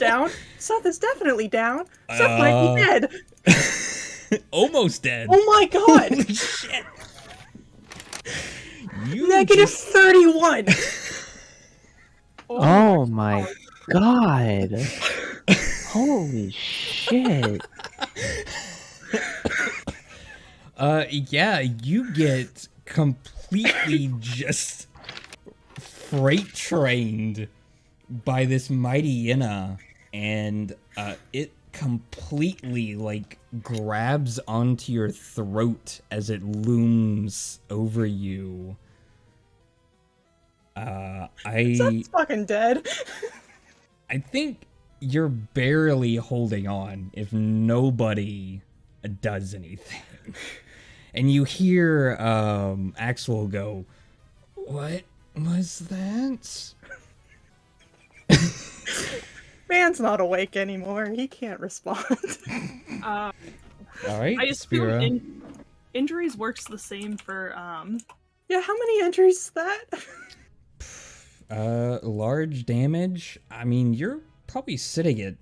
down. Seth is definitely down. Seth might be dead. Almost dead. Oh my god. Holy shit. Negative 31. Oh my god. Holy shit. Yeah, you get completely just freight trained by this mighty Inna, and it completely like grabs onto your throat as it looms over you. Seth's fucking dead. I think you're barely holding on if nobody does anything. And you hear Axel go, "What was that?" Man's not awake anymore. He can't respond. All right, I assume Spira. injuries works the same for Yeah, how many entries is that? Large damage. I mean, you're probably sitting at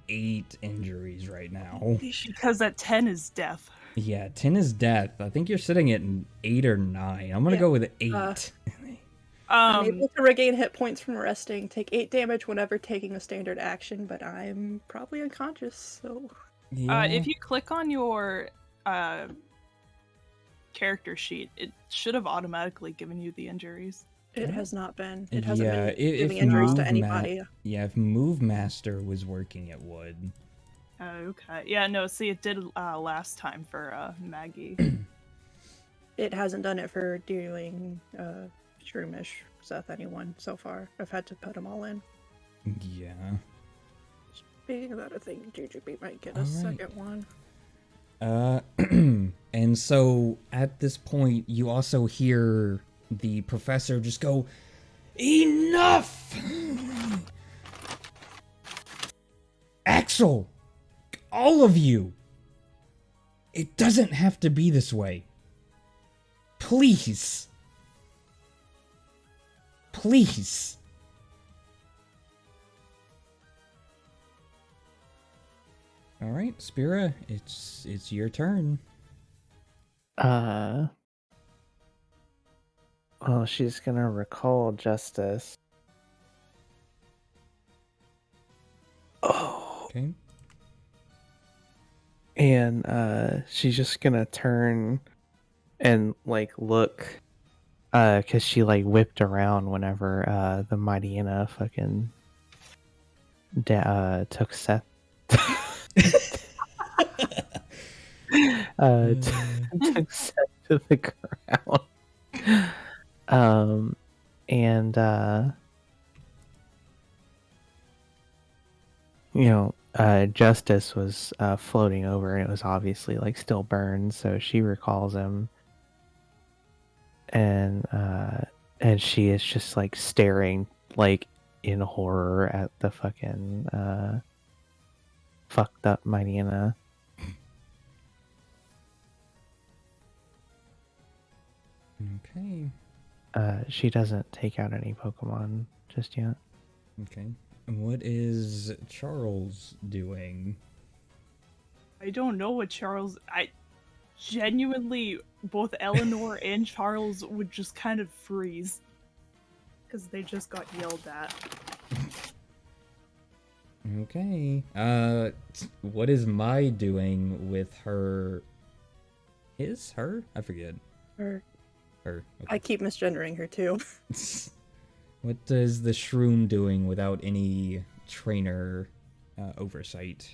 8 injuries right now. because that 10 is death. Yeah, 10 is death. I think you're sitting at an 8 or 9. I'm gonna go with 8. I'm able to regain hit points from resting, take 8 damage whenever taking a standard action, but I'm probably unconscious, so... Yeah. If you click on your character sheet, it should have automatically given you the injuries. It has not been. It hasn't been if giving injuries to Move anybody. yeah, if Move Master was working, it would. Okay. Yeah, no, see, it did last time for Maggie. It hasn't done it for doing Shroomish, Seth, anyone so far. I've had to put them all in. Yeah. Speaking of that, I think GGB might get a All right. second one. And so at this point, you also hear the professor just go, "Enough! Axel! All of you! It doesn't have to be this way. Please. Please." All right, Spira, it's your turn. Well, she's gonna recall Justice. Oh. Okay. And she's just gonna turn and like look, cause she like whipped around whenever the mighty Inna fucking took Seth. Took Seth to the ground. And Justice was floating over, and it was obviously like still burned, so she recalls him, and she is just like staring like in horror at the fucking fucked up mighty Inna. Okay. She doesn't take out any Pokemon just yet. Okay. What is Charles doing? I don't know what Charles... I genuinely, both Eleanor and Charles would just kind of freeze. Because they just got yelled at. Okay. What is Mai doing with her? Her? I forget. Her. Her. I keep misgendering her too. What is the Shroom doing without any trainer oversight?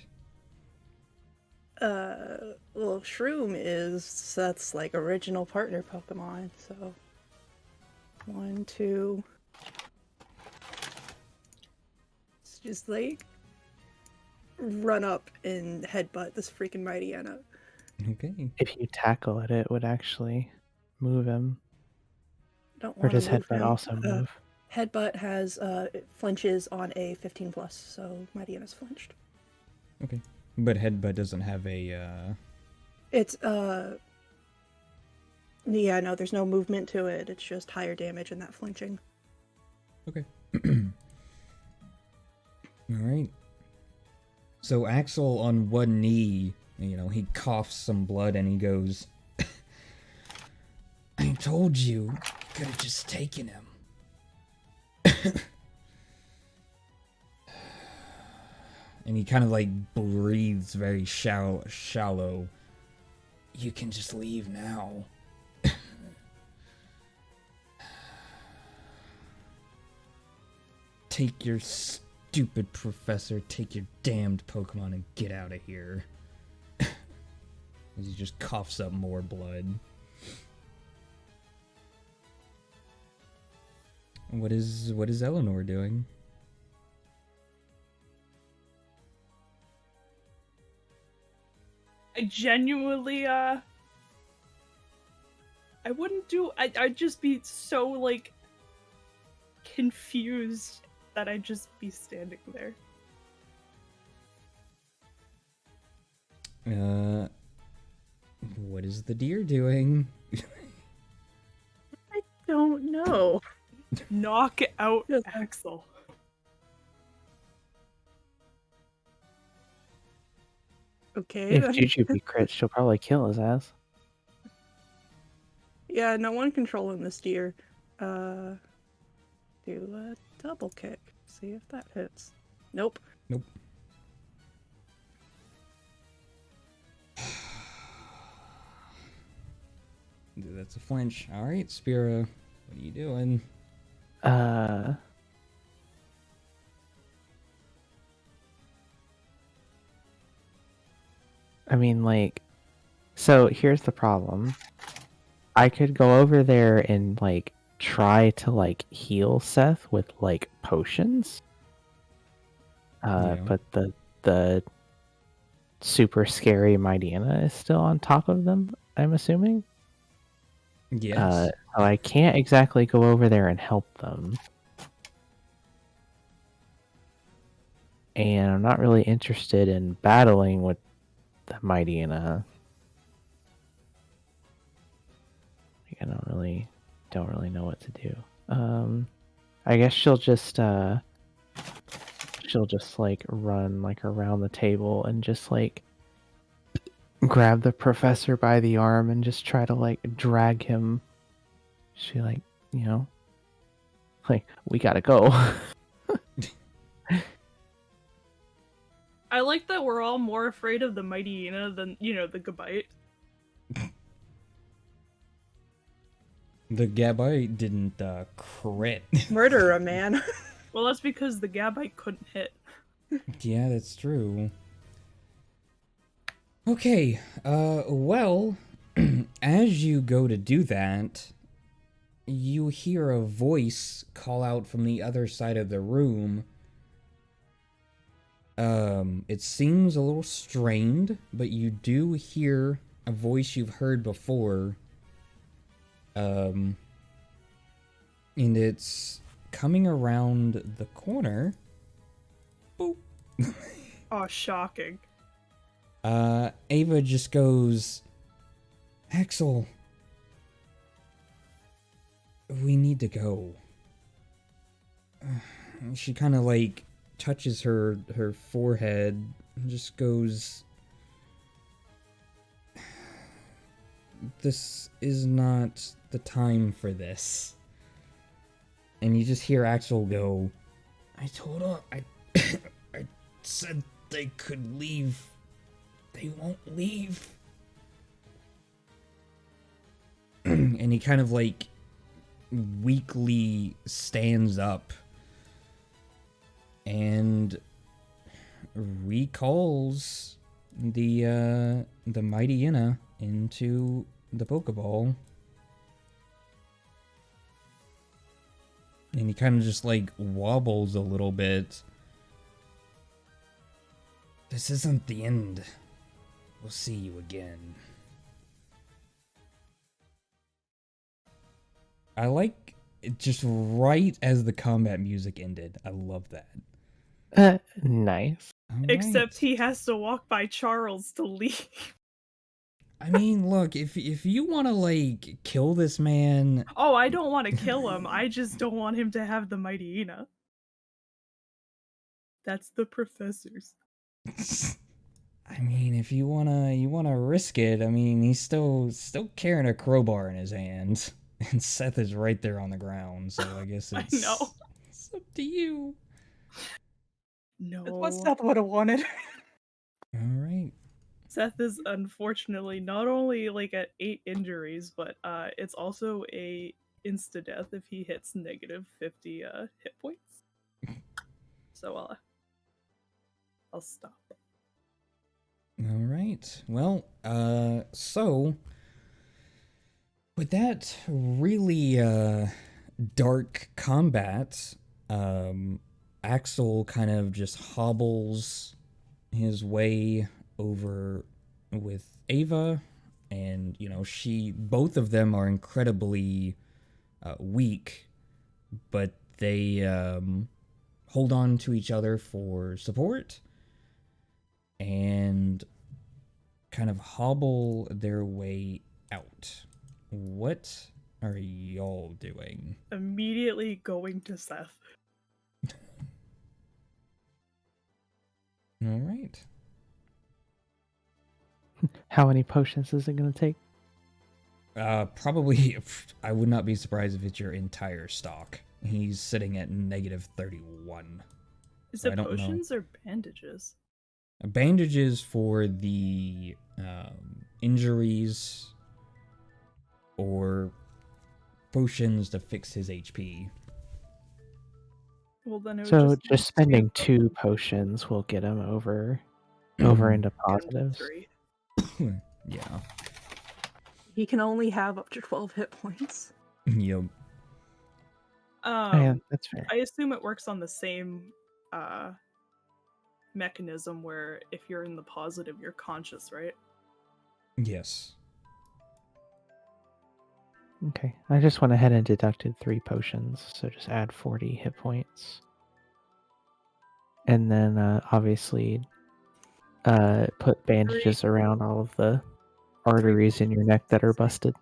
Well, Shroom is Seth's like original partner Pokemon, so 1, 2. It's just like run up and headbutt this freaking mighty Inna. Okay. If you tackle it, it would actually move him. Don't Or want does to move Headbutt him. also move? Headbutt has it flinches on a 15 plus, so mighty Inna's flinched. Okay. But Headbutt doesn't have a It's yeah, no, there's no movement to it. It's just higher damage and that flinching. Okay. All right. So Axel on one knee, he coughs some blood and he goes, I told you, could have just taken him. And he kind of like breathes very shallow. You can just leave now. Take your stupid professor, take your damned Pokemon and get out of here. As he just coughs up more blood. What is Eleanor doing? I genuinely, I wouldn't do, I'd just be so, like, confused that I'd just be standing there. What is the deer doing? I don't know. Knock out Axel. Okay. If Jujubee crits, she'll probably kill his ass. Yeah, no one controlling this deer. Do a double kick. See if that hits. Nope. Nope. That's a flinch. Alright, Spira, what are you doing? I mean, like, so here's the problem. I could go over there and, like, try to, like, heal Seth with, like, potions. Yeah. But the super scary Mightyena is still on top of them, I'm assuming. Yes. So I can't exactly go over there and help them. And I'm not really interested in battling with the Mightyena. I don't really know what to do. I guess she'll just like run like around the table and just like grab the professor by the arm and just try to like drag him. She like, like, we gotta go. I like that we're all more afraid of the Mightyena than, the Gabite. The Gabite didn't crit. Murder a man. Well, that's because the Gabite couldn't hit. Yeah, that's true. Okay, well, as you go to do that, you hear a voice call out from the other side of the room. It seems a little strained, but you do hear a voice you've heard before. And it's coming around the corner. Boop. Oh, shocking. Ava just goes, Axel, we need to go. She kind of like touches her forehead and just goes, this is not the time for this. And you just hear Axel go, I told her, I said they could leave. They won't leave. And he kind of like weakly stands up and recalls the Mightyena into the Pokeball. And he kind of just like wobbles a little bit. This isn't the end. We'll see you again. I like it just right as the combat music ended. I love that. Nice. Except he has to walk by Charles to leave. I mean, look, if you want to like kill this man, Oh, I don't want to kill him. I just don't want him to have the Mightyena. That's the professor's. I mean, if you wanna risk it, I mean, he's still carrying a crowbar in his hand, and Seth is right there on the ground. So I guess I it's know. it's up to you. That's what No. Seth would have wanted. All right. Seth is unfortunately not only like at 8 injuries, but it's also a insta death if he hits negative 50 hit points. So I'll stop. All right. Well, so with that really dark combat, Axel kind of just hobbles his way over with Ava, and both of them are incredibly weak, but they hold on to each other for support and kind of hobble their way out. What are y'all doing? Immediately going to Seth. All right. How many potions is it gonna take? Probably, I would not be surprised if it's your entire stock. He's sitting at negative 31. Is So it I don't know. potions or bandages? Bandages for the injuries, or potions to fix his HP. Well, then it would So just just spending 2 potions will get him over into positives. 3. Yeah. He can only have up to 12 hit points. Yep. Yeah, that's fair. I assume it works on the same mechanism where if you're in the positive, you're conscious, right? Yes. Okay, I just went ahead and deducted 3 potions, so just add 40 hit points. And then obviously put bandages around all of the arteries in your neck that are busted.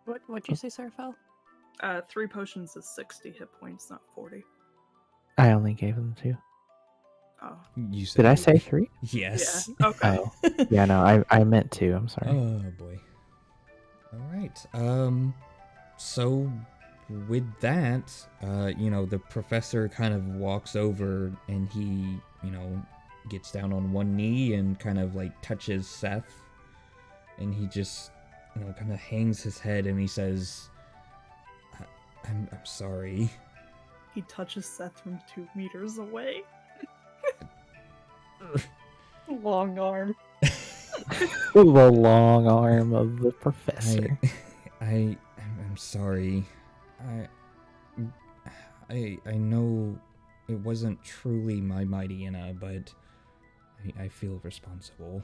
What'd you say, Sarafel? 3 potions is 60 hit points, not 40. I only gave them 2. Oh. You said Did I say 3? Yes. Yeah. Okay. Oh, yeah, no, I meant 2. I'm sorry. Oh boy. All right. So with that, the professor kind of walks over and he, gets down on one knee and kind of like touches Seth, and he just, kind of hangs his head and he says, I'm sorry. He touches Seth from 2 meters away. Long arm. The long arm of the professor. I'm sorry. I know it wasn't truly my mighty Inna, but I feel responsible.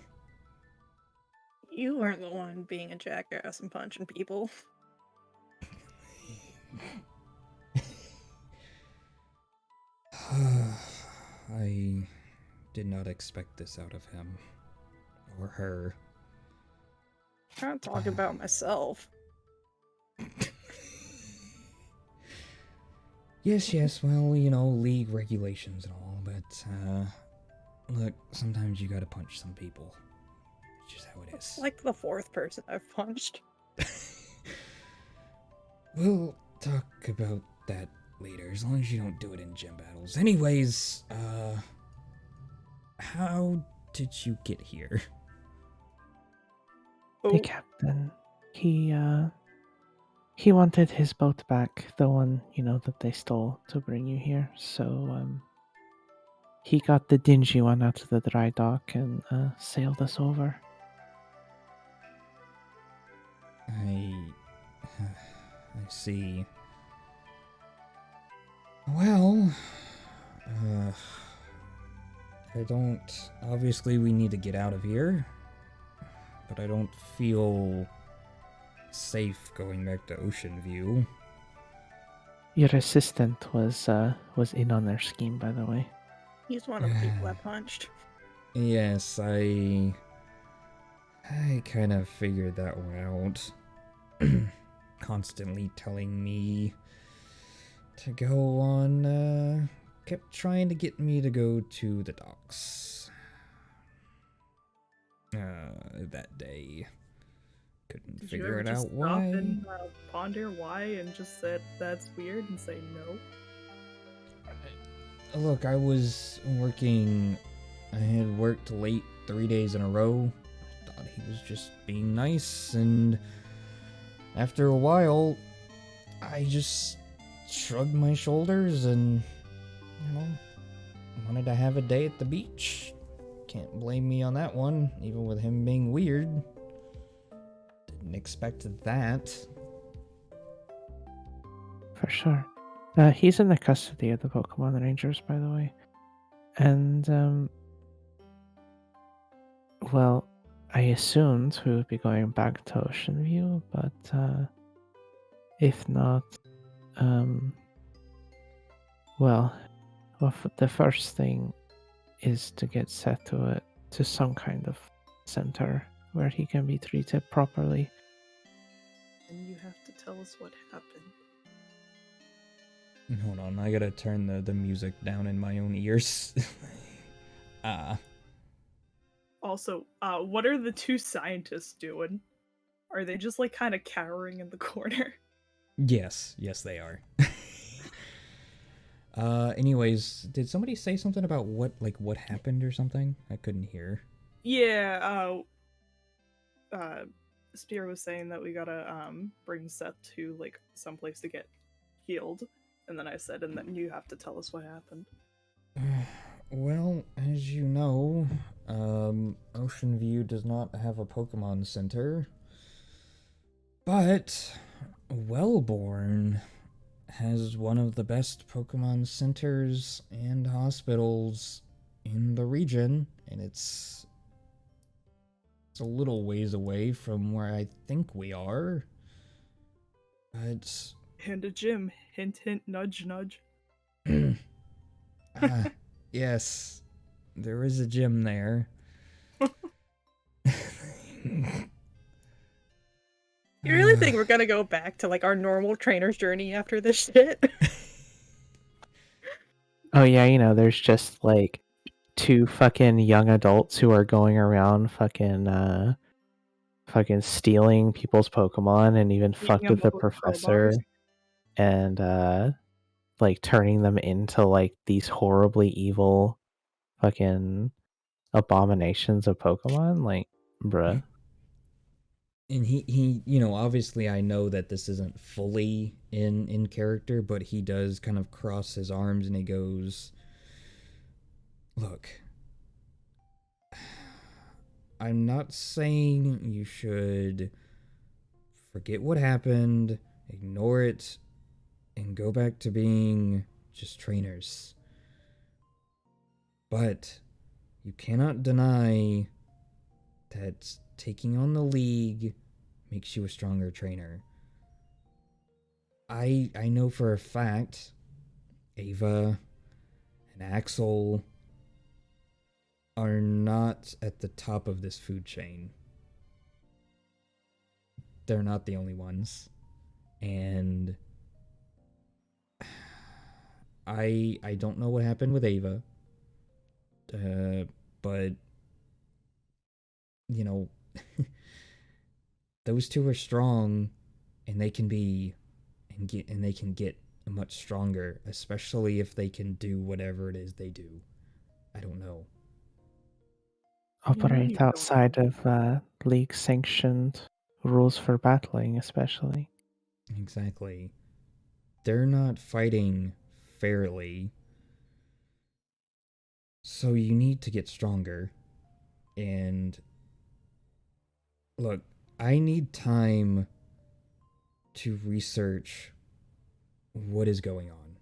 You weren't the one being a jackass and punching people. I did not expect this out of him. Or her. I'm trying to talk about myself. Yes, well, league regulations and all, but, look, sometimes you gotta punch some people. It's just how it is. Like the 4th person I've punched. We'll talk about that later, as long as you don't do it in gym battles. Anyways, how did you get here? The captain, he wanted his boat back, the one, that they stole to bring you here. So, he got the dingy one out of the dry dock and sailed us over. I see. Well, obviously we need to get out of here, but I don't feel safe going back to Ocean View. Your assistant was in on their scheme, by the way. He's one of the people I punched. Yes, I kind of figured that one out. Constantly telling me to go on kept trying to get me to go to the docks. That day. Couldn't Did you figure ever it just out stop why. and ponder why and just said that's weird and say no? Look, I was working. I had worked late 3 days in a row. I thought he was just being nice, and after a while, I just shrugged my shoulders and, wanted to have a day at the beach. Can't blame me on that one, even with him being weird. Didn't expect that. For sure. He's in the custody of the Pokemon Rangers, by the way. And, well, I assumed we would be going back to Ocean View, but, if not, well, the first thing is to get set to some kind of center where he can be treated properly. And you have to tell us what happened. Hold on, I gotta turn the music down in my own ears. Also, what are the two scientists doing? Are they just like kind of cowering in the corner? Yes, they are. Anyways, did somebody say something about what happened or something? I couldn't hear. Yeah, Spear was saying that we gotta bring Seth to like someplace to get healed, and then I said, and then you have to tell us what happened. Well, as you know, Ocean View does not have a Pokemon Center, but Wellborn has one of the best Pokemon centers and hospitals in the region, and it's a little ways away from where I think we are. But And a gym. Hint, hint, nudge, nudge. yes, there is a gym there. You really think we're gonna go back to like our normal trainer's journey after this shit? Oh yeah, there's just like two fucking young adults who are going around fucking stealing people's Pokemon and even Beating fucked them with the up with professor crowbars. and like turning them into like these horribly evil fucking abominations of Pokemon. Like, bruh. And he obviously I know that this isn't fully in character, but he does kind of cross his arms and he goes, look, I'm not saying you should forget what happened, ignore it, and go back to being just trainers. But you cannot deny that taking on the league makes you a stronger trainer. I know for a fact Ava and Axel are not at the top of this food chain. They're not the only ones. And I don't know what happened with Ava. But those two are strong, and they can get much stronger, especially if they can do whatever it is they do. I don't know. Operate you outside of league sanctioned rules for battling, especially. Exactly. They're not fighting fairly. So you need to get stronger. And look, I need time to research what is going on.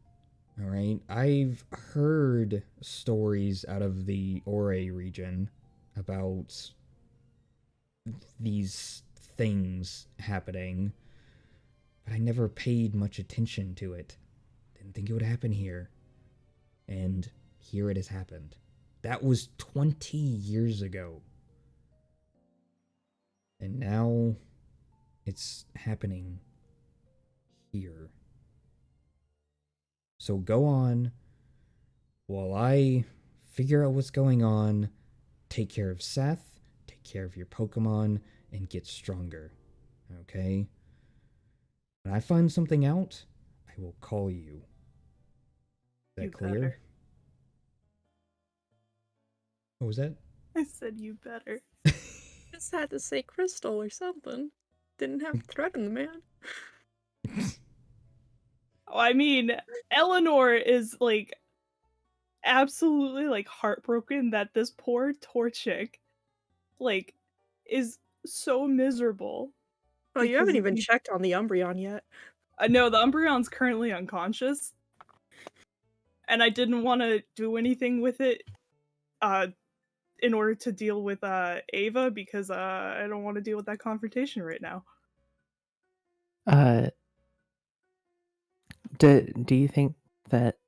All right? I've heard stories out of the Ore region about these things happening, but I never paid much attention to it. Didn't think it would happen here. And here it has happened. That was 20 years ago. And now it's happening here. So go on, while I figure out what's going on, take care of Seth, take care of your Pokemon, and get stronger. Okay? When I find something out, I will call you. Is that You clear? better. What was that? I said you better. Just had to say crystal or something. Didn't have to threaten the man. Oh, I mean, Eleanor is like absolutely like heartbroken that this poor Torchic like is so miserable. Oh, you Because haven't of even these- checked on the Umbreon yet. No, the Umbreon's currently unconscious, and I didn't want to do anything with it in order to deal with Ava, because I don't want to deal with that confrontation right now. Do you think that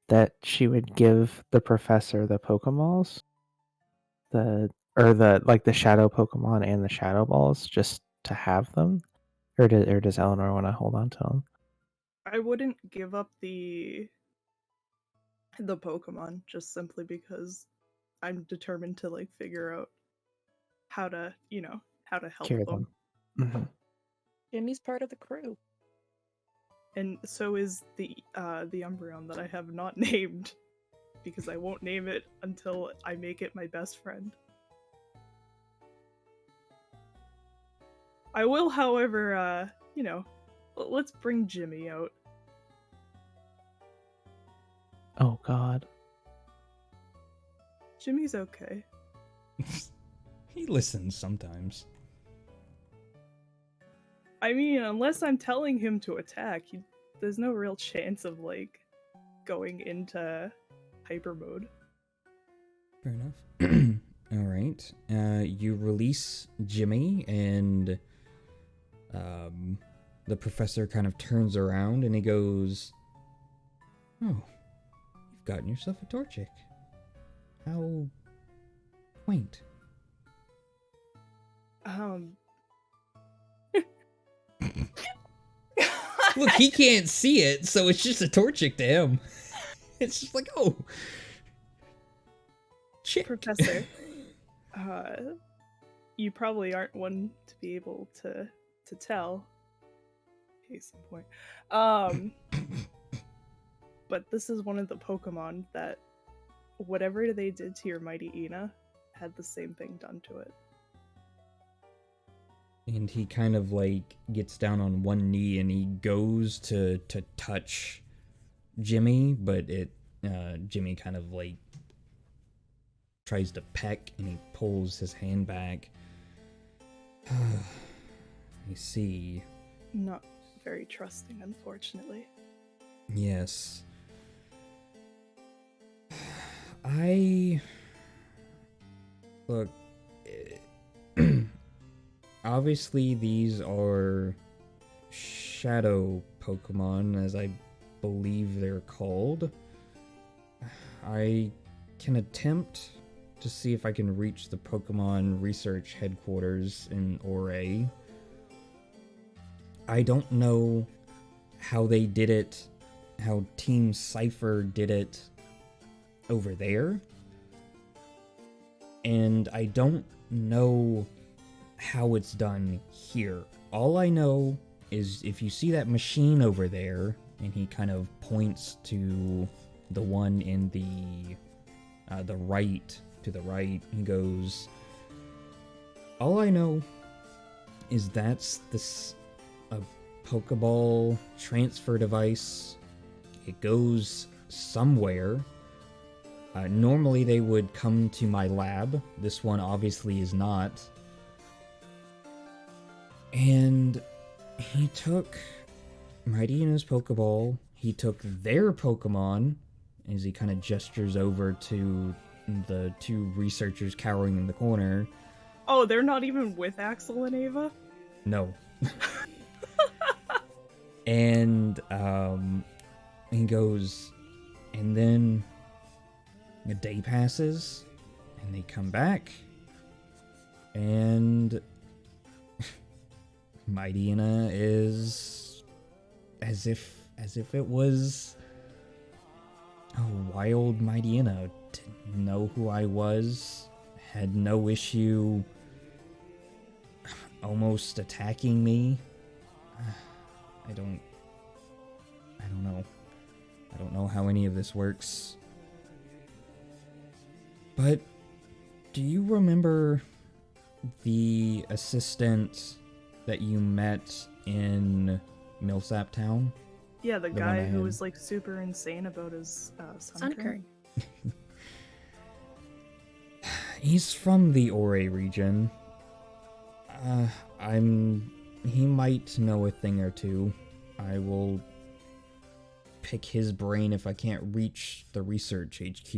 that she would give the professor the Pokeballs? The shadow Pokemon and the shadow balls just to have them? Or does Eleanor want to hold on to them? I wouldn't give up the Pokemon just simply because I'm determined to like figure out how to, how to help Cure them. them. Mhm. Jimmy's part of the crew. And so is the Umbreon that I have not named, because I won't name it until I make it my best friend. I will, however, let's bring Jimmy out. Oh God. Jimmy's okay. He listens sometimes. I mean, unless I'm telling him to attack, there's no real chance of like going into hyper mode. Fair enough. All right. You release Jimmy, and the professor kind of turns around and he goes, "Oh, you've gotten yourself a Torchic. How quaint." Look, he can't see it, so it's just a Torchic to him. It's just like, oh, chick. Professor, you probably aren't one to be able to tell. Case in point. But this is one of the Pokemon that whatever they did to your mighty Ina had the same thing done to it. And he kind of like gets down on one knee and he goes to touch Jimmy, but Jimmy kind of like tries to peck and he pulls his hand back. I see. Not very trusting, unfortunately. Yes. Look, obviously these are shadow Pokemon, as I believe they're called. I can attempt to see if I can reach the Pokemon research headquarters in Ouray. I don't know how they did it, how Team Cypher did it over there. And I don't know how it's done here. All I know is if you see that machine over there, and he kind of points to the one in the right, to the right, he goes, all I know is that's a Pokeball transfer device. It goes somewhere. Normally they would come to my lab. This one obviously is not. And he took Mighty Ina's Pokeball. He took their Pokemon, as he kind of gestures over to the two researchers cowering in the corner. Oh, they're not even with Axel and Ava? No. And he goes, and then a day passes, and they come back, and Mighty Ina is as if it was a wild Mightyena. Didn't know who I was. Had no issue almost attacking me. I don't know. I don't know how any of this works. But do you remember the assistant that you met in Millsap Town? Yeah, the The guy one I who had. was like super insane about his sun Sun kern. kern. He's from the Ore region. He might know a thing or two. I will pick his brain if I can't reach the research HQ.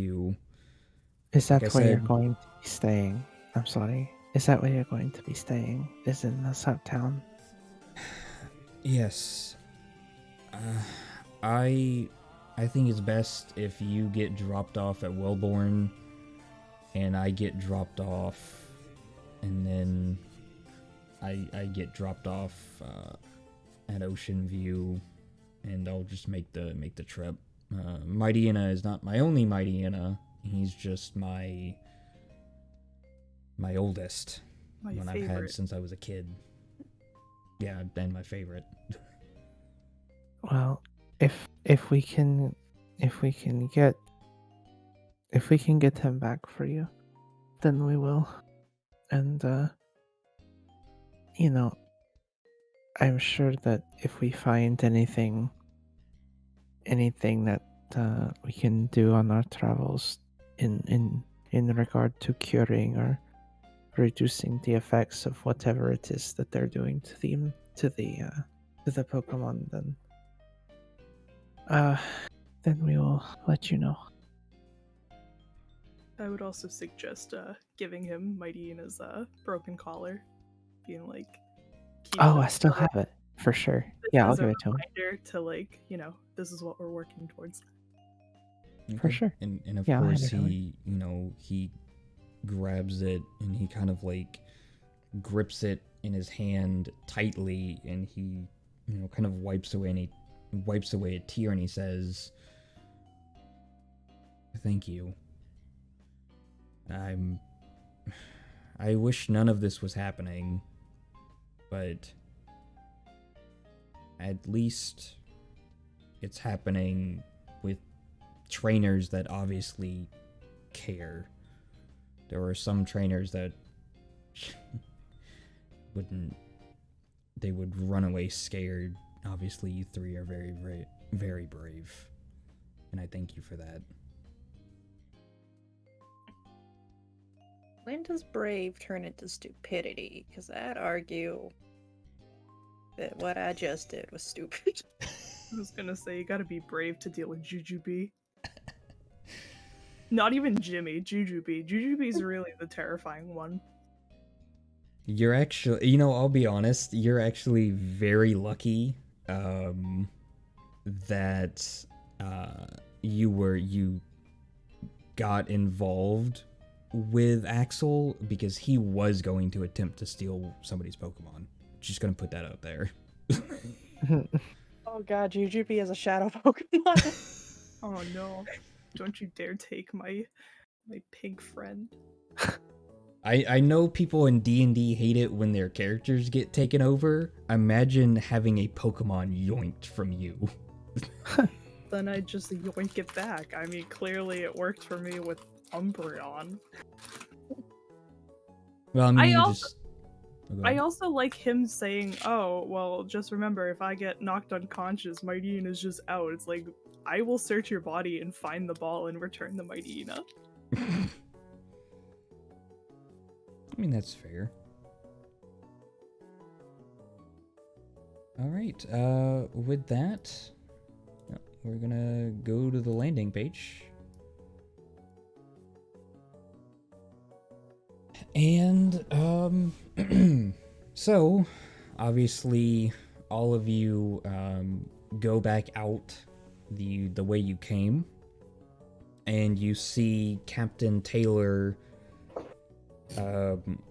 Is that Like I where you're said- going to be staying? I'm sorry. Is that where you're going to be staying? Is in the subtown? Yes. I think it's best if you get dropped off at Wellborn and I get dropped off, and then I get dropped off at Ocean View, and I'll just make the trip. Mightyena is not my only Mightyena. He's just my oldest My one favorite. I've had since I was a kid. Yeah, and my favorite. Well, if we can get him back for you, then we will. And you know, I'm sure that if we find anything that we can do on our travels in regard to curing or reducing the effects of whatever it is that they're doing to the Pokemon, then we will let you know. I would also suggest giving him Mightyina's broken collar, being like, keep Oh, this I still as a- have it for sure. Yeah, I'll as a give it to him reminder to, like, this is what we're working towards. for sure. And of Yeah, I'll hand course it over. he grabs it and he kind of like grips it in his hand tightly, and he kind of wipes away a tear, and he says, "Thank you. I wish none of this was happening, but at least it's happening with trainers that obviously care. There are some trainers that they would run away scared. Obviously, you three are very, very, very brave, and I thank you for that." When does brave turn into stupidity? Because I'd argue that what I just did was stupid. I was gonna say, you gotta be brave to deal with Jujubee. Not even Jimmy, Jujubee. Jujubee's really the terrifying one. You're actually, I'll be honest, you're actually very lucky that you got involved with Axel, because he was going to attempt to steal somebody's Pokemon. Just gonna put that out there. Oh god, Jujubee is a shadow Pokemon. Oh no. Don't you dare take my pink friend. I know people in D&D hate it when their characters get taken over. Imagine having a Pokemon yoinked from you. Then I just yoink it back. I mean, clearly it worked for me with Umbreon. Well, I mean, I I also like him saying, "Oh, well, just remember, if I get knocked unconscious, Mightyena is just out." It's like, I will search your body and find the ball and return the Mightyena. I mean, that's fair. Alright, with that, we're gonna go to the landing page. And, so, obviously, all of you, go back out the way you came, and you see Captain Taylor.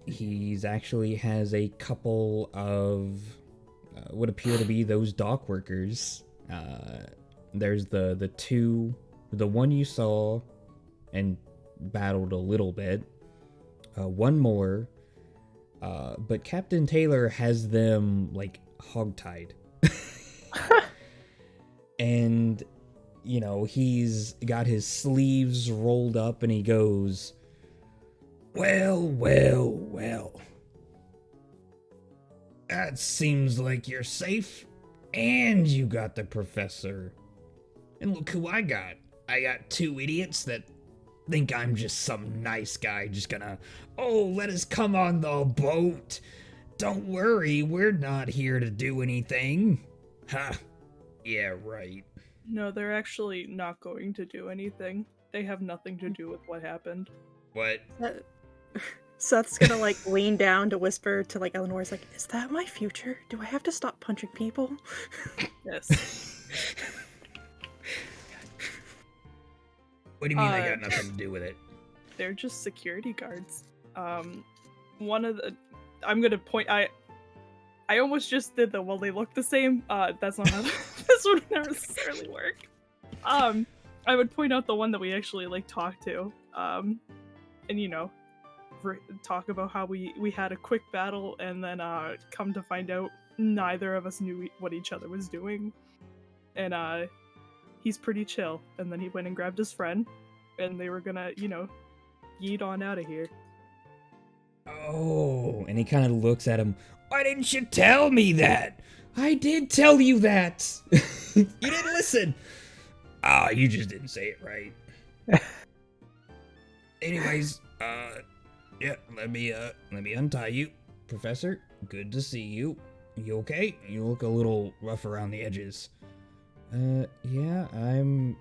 He's actually has a couple of what appear to be those dock workers. There's the two the one you saw and battled a little bit. One more. But Captain Taylor has them, like, hogtied. And, you know, he's got his sleeves rolled up and he goes, well. That seems like you're safe. And you got the professor. And look who I got. I got two idiots that think I'm just some nice guy just gonna, let us come on the boat. Don't worry, we're not here to do anything. Ha. Yeah, right. No, they're actually not going to do anything. They have nothing to do with what happened. What? Seth's gonna like lean down to whisper to like Eleanor's like, is that my future? Do I have to stop punching people? Yes. What do you mean I got nothing to do with it? They're just security guards. One of the... I'm gonna point... I almost just did the, well, they look the same. That's not how this would necessarily work. I would point out the one that we actually, like, talked to. And, you know, talk about how we had a quick battle, and then, come to find out neither of us knew what each other was doing. And, he's pretty chill. And then he went and grabbed his friend, and they were gonna, you know, yeet on out of here. Oh, and he kind of looks at him. Why didn't you tell me that? I did tell you that. You didn't listen. You just didn't say it right. Anyways, yeah, let me untie you. Professor, good to see you. You okay? You look a little rough around the edges. Yeah, I'm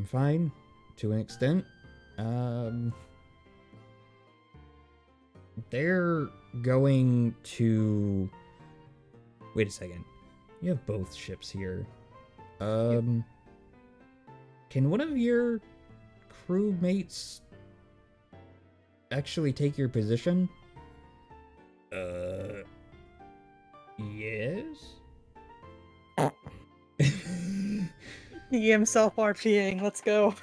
fine, to an extent. They're going to... Wait a second. You have both ships here. Can one of your crewmates actually take your position? Yes? He himself RPing, let's go.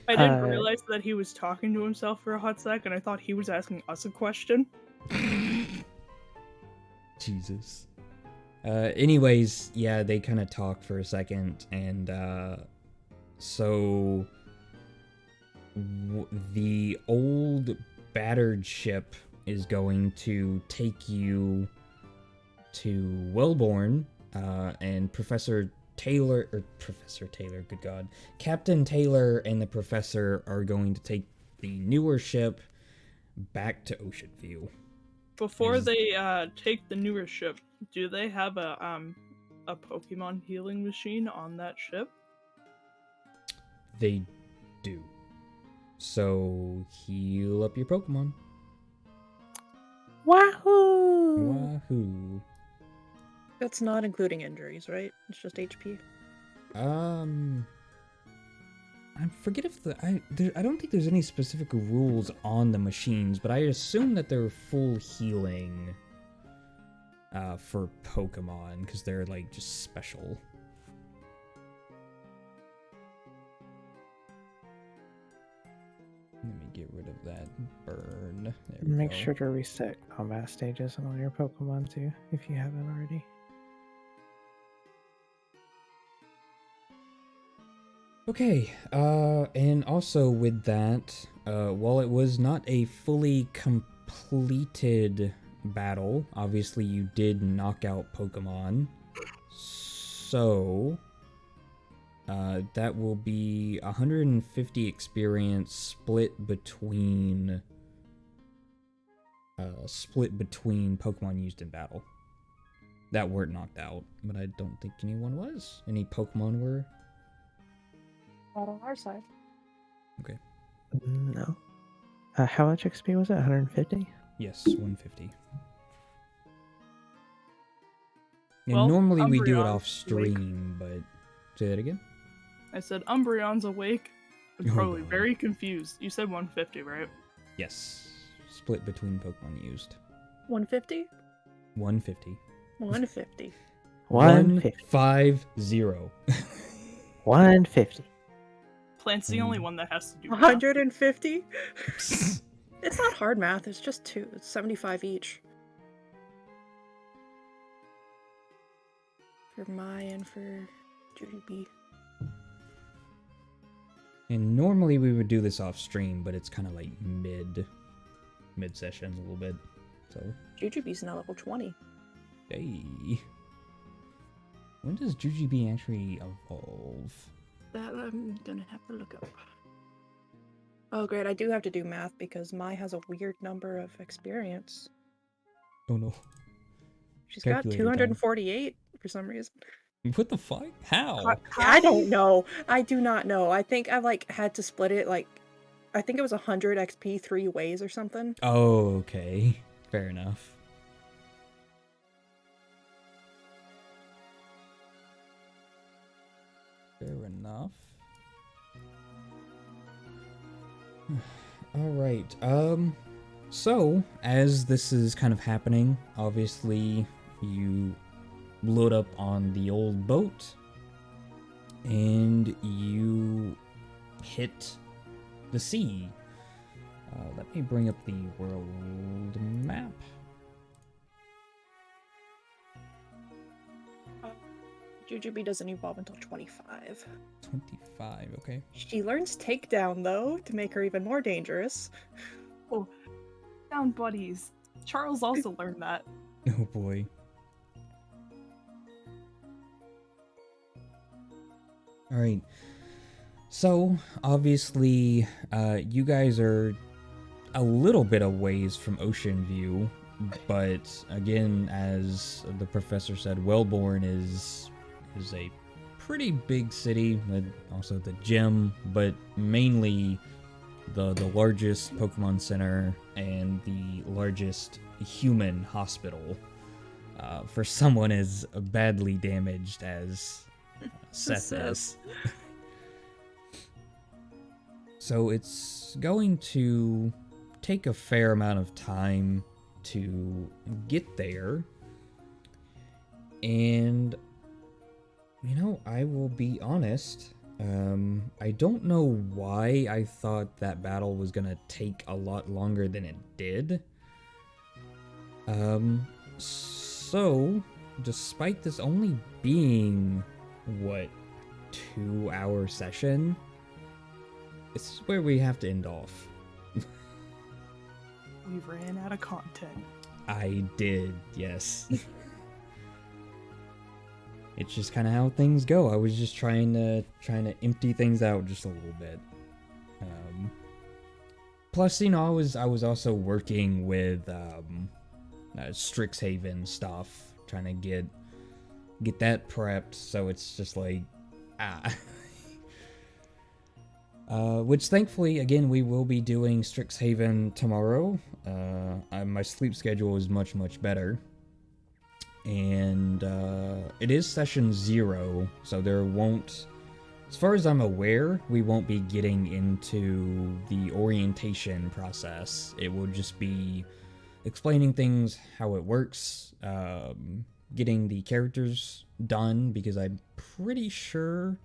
I didn't realize that he was talking to himself for a hot sec, and I thought he was asking us a question. Jesus. Anyways, yeah, they kind of talk for a second, and so the old battered ship is going to take you to Wellborn, and Professor Taylor, good God. Captain Taylor and the Professor are going to take the newer ship back to Ocean View. Before they take the newer ship, do they have a Pokemon healing machine on that ship? They do. So heal up your Pokemon. Wahoo! Wahoo. That's not including injuries, right? It's just HP. I forget if I don't think there's any specific rules on the machines, but I assume that they're full healing for Pokemon, because they're like just special. Let me get rid of that burn. There we Make go. sure to reset combat stages on all your Pokemon too, if you haven't already. Okay, and also with that, while it was not a fully completed battle, obviously you did knock out Pokemon, so that will be 150 experience split between Pokemon used in battle that weren't knocked out, but I don't think anyone was. Any Pokemon were? Not on our side. Okay. No. How much XP was it? 150? Yes, 150. And Well, normally we do it Umbreon's off stream, but say that again? I said Umbreon's awake and Oh, probably God. very confused. You said 150, right? Yes. Split between Pokemon used. 150? 150. 150. 150. 150. 150. Plant's the only one that has to do math. 150? It's not hard math, it's just two. It's 75 each. For Mai and for Judy B. And normally we would do this off stream, but it's kind of like mid session a little bit. So Jujubee's now level 20. hey, when does Jujubee actually evolve? That I'm gonna have to look up. Oh great, I do have to do math because Mai has a weird number of experience. Oh no. She's got Calculator 248 for some reason. What the fuck? How? I don't know. I do not know. I think I like had to split it like I think it was 100 XP 3 ways or something. Oh, okay. Fair enough. Fair enough. Alright, so, as this is kind of happening, obviously, you load up on the old boat, and you hit the sea. Let me bring up the world map. Jujubee doesn't evolve until 25. 25, okay. She learns takedown though to make her even more dangerous. Oh, down buddies. Charles also learned that. Oh boy. Alright. So, obviously, you guys are a little bit of ways from Ocean View, but again, as the professor said, Wellborn is a pretty big city, with also the gym, but mainly the largest Pokemon Center and the largest human hospital for someone as badly damaged as Seth is. So it's going to take a fair amount of time to get there. And, you know, I will be honest, I don't know why I thought that battle was gonna take a lot longer than it did. So, despite this only being, what, 2-hour session, this is where we have to end off. We ran out of content. I did, yes. It's just kind of how things go. I was just trying to empty things out just a little bit. Plus, you know, I was also working with Strixhaven stuff, trying to get that prepped. So it's just like, which thankfully, again, we will be doing Strixhaven tomorrow. My sleep schedule is much better. And it is session 0, so there won't, as far as I'm aware, we won't be getting into the orientation process. It will just be explaining things, how it works, getting the characters done, because I'm pretty sure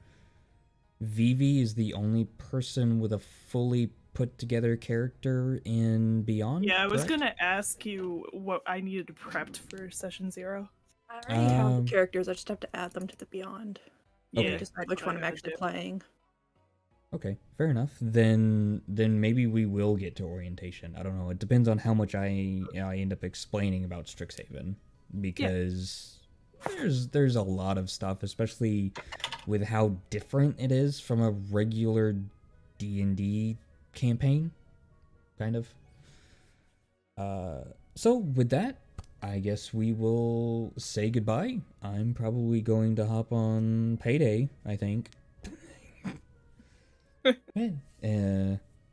Vivi is the only person with a fully put together character in Beyond. Yeah, I was correct? gonna ask you what I needed prepped for session 0. I already have the characters, I just have to add them to the Beyond. Okay. Yeah, Decide which one I'm actually playing. Okay, fair enough. Then maybe we will get to orientation. I don't know. It depends on how much I end up explaining about Strixhaven, because there's a lot of stuff, especially with how different it is from a regular D&D campaign, kind of. So with that, I guess we will say goodbye. I'm probably going to hop on Payday, I think. Man,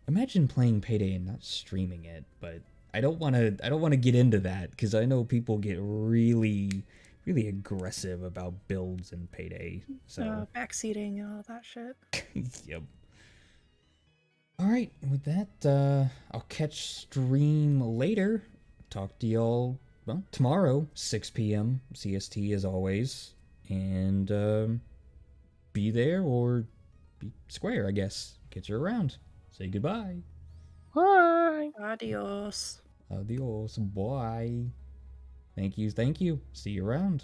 imagine playing Payday and not streaming it, but I don't want to get into that, because I know people get really aggressive about builds in Payday. So Backseating and all that shit. yep. Alright, with that, I'll catch stream later. Talk to y'all, well, tomorrow, 6 p.m. CST as always. And, be there or be square, I guess. Get you around. Say goodbye. Bye. Adios. Adios. Bye. Thank you. See you around.